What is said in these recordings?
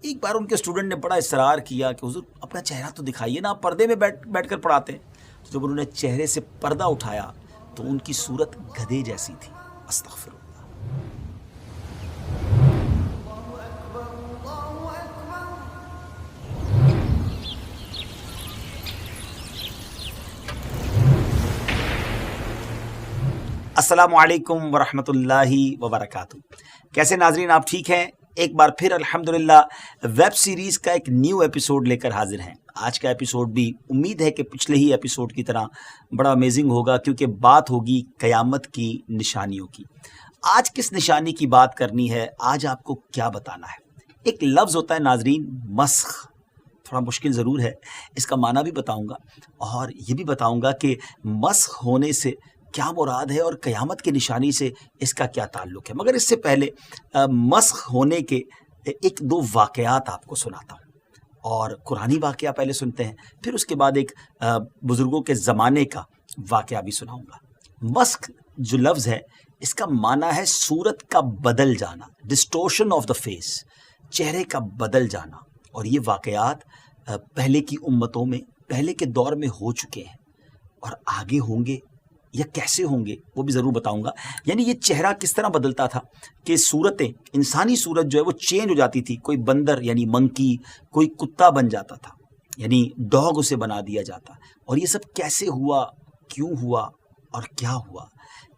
ایک بار ان کے اسٹوڈنٹ نے بڑا اصرار کیا کہ حضور اپنا چہرہ تو دکھائیے نا، آپ پردے میں بیٹھ کر پڑھاتے ہیں. تو جب انہوں نے چہرے سے پردہ اٹھایا تو ان کی صورت گدھے جیسی تھی. استغفر اللہ. السلام علیکم ورحمۃ اللہ وبرکاتہ. کیسے ناظرین، آپ ٹھیک ہیں؟ ایک بار پھر الحمدللہ ویب سیریز کا ایک نیو ایپیسوڈ لے کر حاضر ہیں. آج کا ایپیسوڈ بھی امید ہے کہ پچھلے ہی ایپیسوڈ کی طرح بڑا امیزنگ ہوگا، کیونکہ بات ہوگی قیامت کی نشانیوں کی. آج کس نشانی کی بات کرنی ہے، آج آپ کو کیا بتانا ہے. ایک لفظ ہوتا ہے ناظرین، مسخ. تھوڑا مشکل ضرور ہے، اس کا معنی بھی بتاؤں گا اور یہ بھی بتاؤں گا کہ مسخ ہونے سے کیا مراد ہے اور قیامت کی نشانی سے اس کا کیا تعلق ہے. مگر اس سے پہلے مسخ ہونے کے ایک دو واقعات آپ کو سناتا ہوں، اور قرآنی واقعہ پہلے سنتے ہیں، پھر اس کے بعد ایک بزرگوں کے زمانے کا واقعہ بھی سناؤں گا. مسخ جو لفظ ہے، اس کا معنی ہے صورت کا بدل جانا، ڈسٹورشن آف دا فیس، چہرے کا بدل جانا. اور یہ واقعات پہلے کی امتوں میں، پہلے کے دور میں ہو چکے ہیں، اور آگے ہوں گے یا کیسے ہوں گے وہ بھی ضرور بتاؤں گا. یعنی یہ چہرہ کس طرح بدلتا تھا کہ صورتیں، انسانی صورت جو ہے وہ چینج ہو جاتی تھی. کوئی بندر یعنی منکی، کوئی کتا بن جاتا تھا، یعنی ڈاگ اسے بنا دیا جاتا. اور یہ سب کیسے ہوا، کیوں ہوا اور کیا ہوا.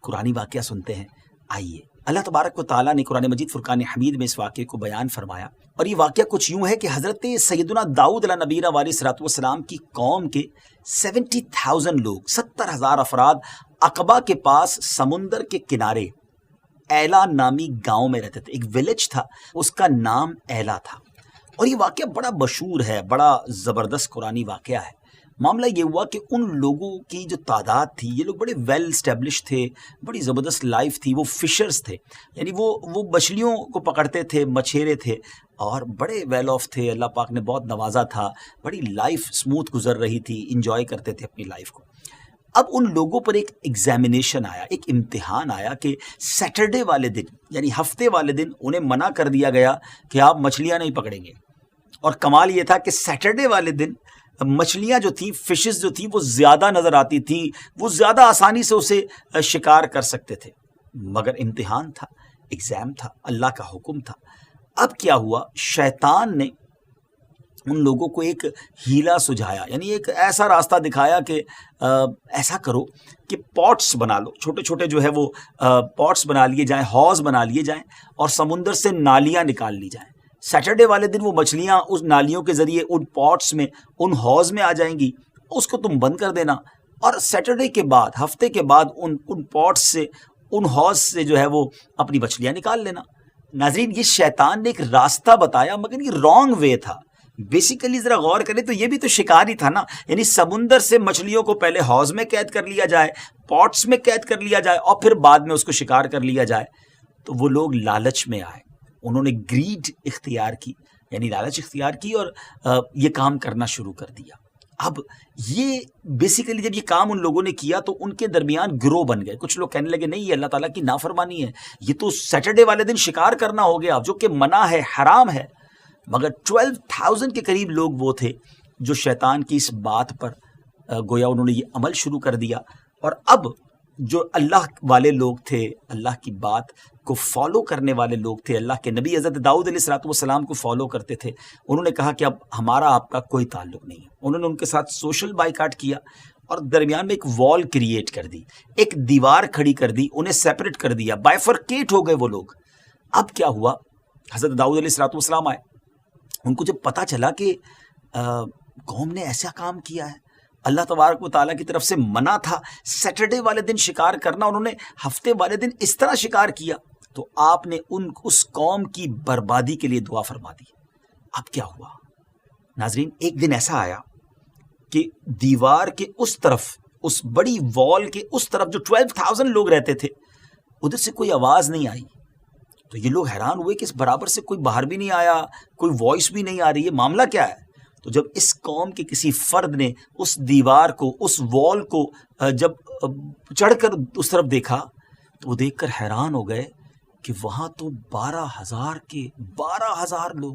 قرآنی واقعہ سنتے ہیں. آئیے. اللہ تبارک و تعالیٰ نے قرآن مجید فرقان حمید میں اس واقعے کو بیان فرمایا، اور یہ واقعہ کچھ یوں ہے کہ حضرت سیدنا داؤد علیہ نبینا علیہ الصلوۃ والسلام کی قوم کے 70,000 لوگ، 70,000 افراد عقبہ کے پاس سمندر کے کنارے ایلا نامی گاؤں میں رہتے تھے. ایک ولیج تھا، اس کا نام ایلا تھا. اور یہ واقعہ بڑا مشہور ہے، بڑا زبردست قرآنی واقعہ ہے. معاملہ یہ ہوا کہ ان لوگوں کی جو تعداد تھی، یہ لوگ بڑے ویل اسٹیبلش تھے، بڑی زبردست لائف تھی. وہ فشرز تھے، یعنی وہ مچھلیوں کو پکڑتے تھے، مچھیرے تھے، اور بڑے ویل آف تھے. اللہ پاک نے بہت نوازا تھا، بڑی لائف اسموتھ گزر رہی تھی، انجوائے کرتے تھے اپنی لائف کو. اب ان لوگوں پر ایک ایگزامینیشن آیا، ایک امتحان آیا کہ سیٹرڈے والے دن، یعنی ہفتے والے دن انہیں منع کر دیا گیا کہ آپ مچھلیاں نہیں پکڑیں گے. اور کمال یہ تھا کہ سیٹرڈے والے دن مچھلیاں جو تھیں، فشز جو تھیں، وہ زیادہ نظر آتی تھیں، وہ زیادہ آسانی سے اسے شکار کر سکتے تھے. مگر امتحان تھا، ایگزام تھا، اللہ کا حکم تھا. اب کیا ہوا، شیطان نے ان لوگوں کو ایک ہیلا سجھایا، یعنی ایک ایسا راستہ دکھایا کہ ایسا کرو کہ پاٹس بنا لو، چھوٹے چھوٹے جو ہے وہ پاٹس بنا لیے جائیں، حوض بنا لیے جائیں، اور سمندر سے نالیاں نکال لی جائیں. سیٹرڈے والے دن وہ مچھلیاں اس نالیوں کے ذریعے ان پاٹس میں، ان حوض میں آ جائیں گی. اس کو تم بند کر دینا، اور سیٹرڈے کے بعد، ہفتے کے بعد ان پاٹس سے، ان حوض سے جو ہے وہ اپنی مچھلیاں نکال لینا. ناظرین، یہ شیطان نے ایک راستہ بتایا، مگر یہ رانگ وے تھا. بیسیکلی ذرا غور کریں تو یہ بھی تو شکار ہی تھا نا. یعنی سمندر سے مچھلیوں کو پہلے حوض میں قید کر لیا جائے، پاٹس میں قید کر لیا جائے، اور پھر بعد میں اس کو شکار کر لیا جائے. تو وہ لوگ لالچ میں آئے، انہوں نے گریڈ اختیار کی، یعنی لالچ اختیار کی، اور یہ کام کرنا شروع کر دیا. اب یہ بیسیکلی جب یہ کام ان لوگوں نے کیا تو ان کے درمیان گروہ بن گئے. کچھ لوگ کہنے لگے نہیں، یہ اللہ تعالیٰ کی نافرمانی ہے، یہ تو سیٹرڈے والے دن شکار کرنا ہو گیا، جو کہ منع ہے، حرام ہے. مگر 12,000 کے قریب لوگ وہ تھے جو شیطان کی اس بات پر گویا انہوں نے یہ عمل شروع کر دیا. اور اب جو اللہ والے لوگ تھے، اللہ کی بات کو فالو کرنے والے لوگ تھے، اللہ کے نبی حضرت داؤد علیہ الصلوۃ والسلام کو فالو کرتے تھے، انہوں نے کہا کہ اب ہمارا آپ کا کوئی تعلق نہیں ہے. انہوں نے ان کے ساتھ سوشل بائیکاٹ کیا، اور درمیان میں ایک وال کریٹ کر دی، ایک دیوار کھڑی کر دی، انہیں سیپریٹ کر دیا، بائیفرکیٹ ہو گئے وہ لوگ. اب کیا ہوا، حضرت داؤد علیہ الصلوۃ والسلام آئے. ان کو جب پتہ چلا کہ قوم نے ایسا کام کیا ہے، اللہ تبارک و تعالیٰ کی طرف سے منع تھا سیٹرڈے والے دن شکار کرنا، انہوں نے ہفتے والے دن اس طرح شکار کیا، تو آپ نے اس قوم کی بربادی کے لیے دعا فرما دی. اب کیا ہوا ناظرین، ایک دن ایسا آیا کہ دیوار کے اس طرف، اس بڑی وال کے اس طرف جو 12,000 لوگ رہتے تھے، ادھر سے کوئی آواز نہیں آئی. تو یہ لوگ حیران ہوئے کہ اس برابر سے کوئی باہر بھی نہیں آیا، کوئی وائس بھی نہیں آ رہی ہے، معاملہ کیا ہے. تو جب اس قوم کے کسی فرد نے اس دیوار کو، اس وال کو جب چڑھ کر اس طرف دیکھا، تو وہ دیکھ کر حیران ہو گئے کہ وہاں تو 12,000 لوگ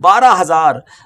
12,000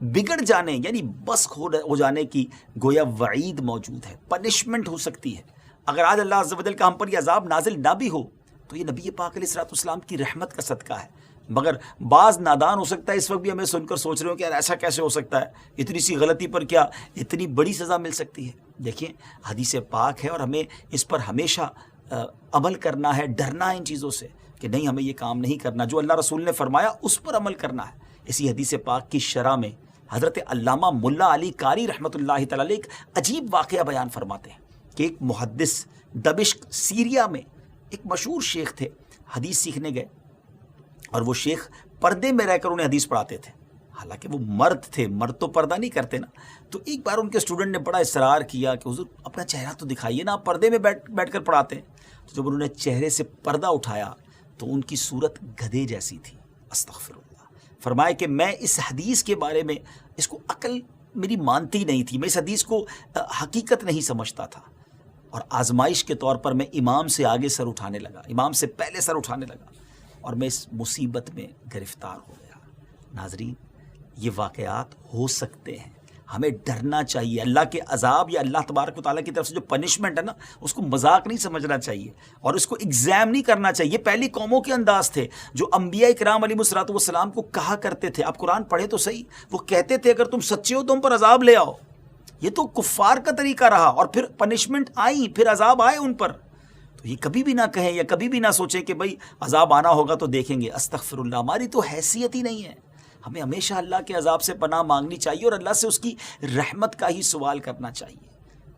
بگڑ جانے یعنی بس ہو جانے کی گویا وعید موجود ہے، پنشمنٹ ہو سکتی ہے۔ اگر آج اللہ عز و جل کا ہم پر یہ عذاب نازل نہ بھی ہو تو یہ نبی پاک علیہ الصلوۃ والسلام کی رحمت کا صدقہ ہے۔ مگر بعض نادان ہو سکتا ہے اس وقت بھی ہمیں سن کر سوچ رہے ہو کہ یار ایسا کیسے ہو سکتا ہے، اتنی سی غلطی پر کیا اتنی بڑی سزا مل سکتی ہے۔ دیکھیں حدیث پاک ہے اور ہمیں اس پر ہمیشہ عمل کرنا ہے، ڈرنا ہے ان چیزوں سے کہ نہیں ہمیں یہ کام نہیں کرنا، جو اللہ رسول نے فرمایا اس پر عمل کرنا ہے۔ اسی حدیث پاک کی شرح میں حضرت علامہ ملا علی قاری رحمۃ اللہ تعالی علیہ ایک عجیب واقعہ بیان فرماتے ہیں کہ ایک محدث دمشق سیریا میں ایک مشہور شیخ تھے، حدیث سیکھنے گئے اور وہ شیخ پردے میں رہ کر انہیں حدیث پڑھاتے تھے، حالانکہ وہ مرد تھے، مرد تو پردہ نہیں کرتے نا۔ تو ایک بار ان کے اسٹوڈنٹ نے بڑا اصرار کیا کہ حضور اپنا چہرہ تو دکھائیے نا، آپ پردے میں بیٹھ کر پڑھاتے ہیں۔ تو جب انہوں نے چہرے سے پردہ اٹھایا تو ان کی صورت گدھے جیسی تھی۔ استغفر اللہ۔ فرمایا کہ میں اس حدیث کے بارے میں اس کو عقل میری مانتی نہیں تھی، میں اس حدیث کو حقیقت نہیں سمجھتا تھا، اور آزمائش کے طور پر میں امام سے آگے سر اٹھانے لگا، امام سے پہلے سر اٹھانے لگا، اور میں اس مصیبت میں گرفتار ہو گیا۔ ناظرین یہ واقعات ہو سکتے ہیں، ہمیں ڈرنا چاہیے۔ اللہ کے عذاب یا اللہ تبارک و تعالیٰ کی طرف سے جو پنشمنٹ ہے نا، اس کو مذاق نہیں سمجھنا چاہیے اور اس کو ایگزام نہیں کرنا چاہیے۔ یہ پہلی قوموں کے انداز تھے جو انبیاء کرام علیہ الصلوۃ والسلام کو کہا کرتے تھے۔ آپ قرآن پڑھے تو صحیح، وہ کہتے تھے اگر تم سچے ہو تو ہم پر عذاب لے آؤ۔ یہ تو کفار کا طریقہ رہا، اور پھر پنشمنٹ آئی، پھر عذاب آئے ان پر۔ تو یہ کبھی بھی نہ کہیں یا کبھی بھی نہ سوچیں کہ بھائی عذاب آنا ہوگا تو دیکھیں گے۔ استغفر اللہ، ہماری تو حیثیت ہی نہیں ہے۔ ہمیں ہمیشہ اللہ کے عذاب سے پناہ مانگنی چاہیے اور اللہ سے اس کی رحمت کا ہی سوال کرنا چاہیے۔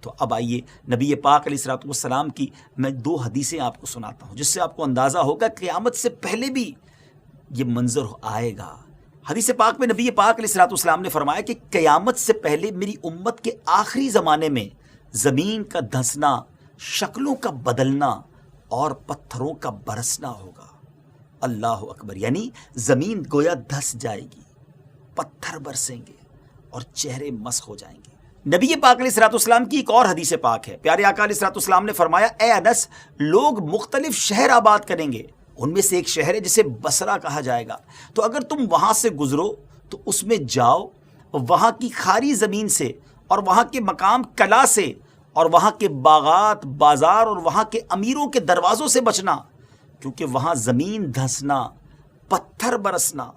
تو اب آئیے نبی پاک علیہ الصلوۃ والسلام کی میں 2 حدیثیں آپ کو سناتا ہوں، جس سے آپ کو اندازہ ہوگا قیامت سے پہلے بھی یہ منظر آئے گا۔ حدیث پاک میں نبی پاک علیہ الصلوۃ والسلام نے فرمایا کہ قیامت سے پہلے میری امت کے آخری زمانے میں زمین کا دھنسنا، شکلوں کا بدلنا اور پتھروں کا برسنا ہوگا۔ اللہ اکبر، یعنی زمین گویا دھس جائے گی، پتھر برسیں گے اور چہرے مسخ ہو جائیں گے۔ نبی پاک علیہ الصلوۃ والسلام کی ایک اور حدیث پاک ہے، پیارے آقا علیہ الصلوۃ والسلام نے فرمایا اے انس، لوگ مختلف شہر آباد کریں گے، ان میں سے ایک شہر ہے جسے بصرہ کہا جائے گا، تو اگر تم وہاں سے گزرو تو اس میں جاؤ، وہاں کی کھاری زمین سے اور وہاں کے مقام کلا سے اور وہاں کے باغات، بازار اور وہاں کے امیروں کے دروازوں سے بچنا، کیونکہ وہاں زمین دھنسنا، پتھر برسنا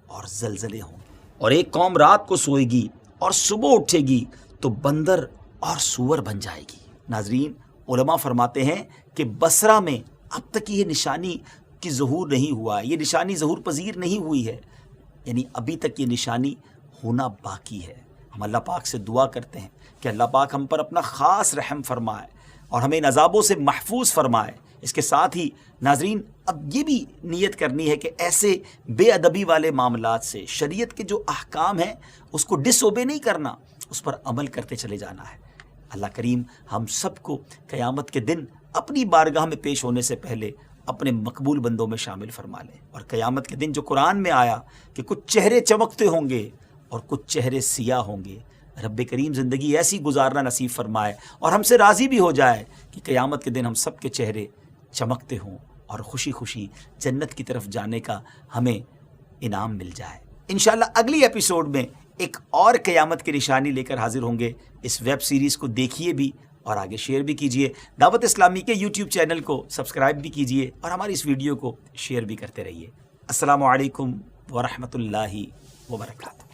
اور زلزلے ہوں گے۔ اور ایک قوم رات کو سوئے گی اور صبح اٹھے گی تو بندر اور سور بن جائے گی۔ ناظرین علماء فرماتے ہیں کہ بصرہ میں اب تک یہ نشانی کی ظہور نہیں ہوا ہے، یہ نشانی ظہور پذیر نہیں ہوئی ہے، یعنی ابھی تک یہ نشانی ہونا باقی ہے۔ ہم اللہ پاک سے دعا کرتے ہیں کہ اللہ پاک ہم پر اپنا خاص رحم فرمائے اور ہمیں ان عذابوں سے محفوظ فرمائے۔ اس کے ساتھ ہی ناظرین اب یہ بھی نیت کرنی ہے کہ ایسے بے ادبی والے معاملات سے شریعت کے جو احکام ہیں اس کو ڈس اوبے نہیں کرنا، اس پر عمل کرتے چلے جانا ہے۔ اللہ کریم ہم سب کو قیامت کے دن اپنی بارگاہ میں پیش ہونے سے پہلے اپنے مقبول بندوں میں شامل فرما لے، اور قیامت کے دن جو قرآن میں آیا کہ کچھ چہرے چمکتے ہوں گے اور کچھ چہرے سیاہ ہوں گے، رب کریم زندگی ایسی گزارنا نصیب فرمائے اور ہم سے راضی بھی ہو جائے کہ قیامت کے دن ہم سب کے چہرے چمکتے ہوں اور خوشی خوشی جنت کی طرف جانے کا ہمیں انعام مل جائے۔ انشاءاللہ اگلی ایپیسوڈ میں ایک اور قیامت کی نشانی لے کر حاضر ہوں گے۔ اس ویب سیریز کو دیکھیے بھی اور آگے شیئر بھی کیجیے، دعوت اسلامی کے یوٹیوب چینل کو سبسکرائب بھی کیجیے اور ہماری اس ویڈیو کو شیئر بھی کرتے رہیے۔ السلام علیکم ورحمۃ اللہ وبرکاتہ۔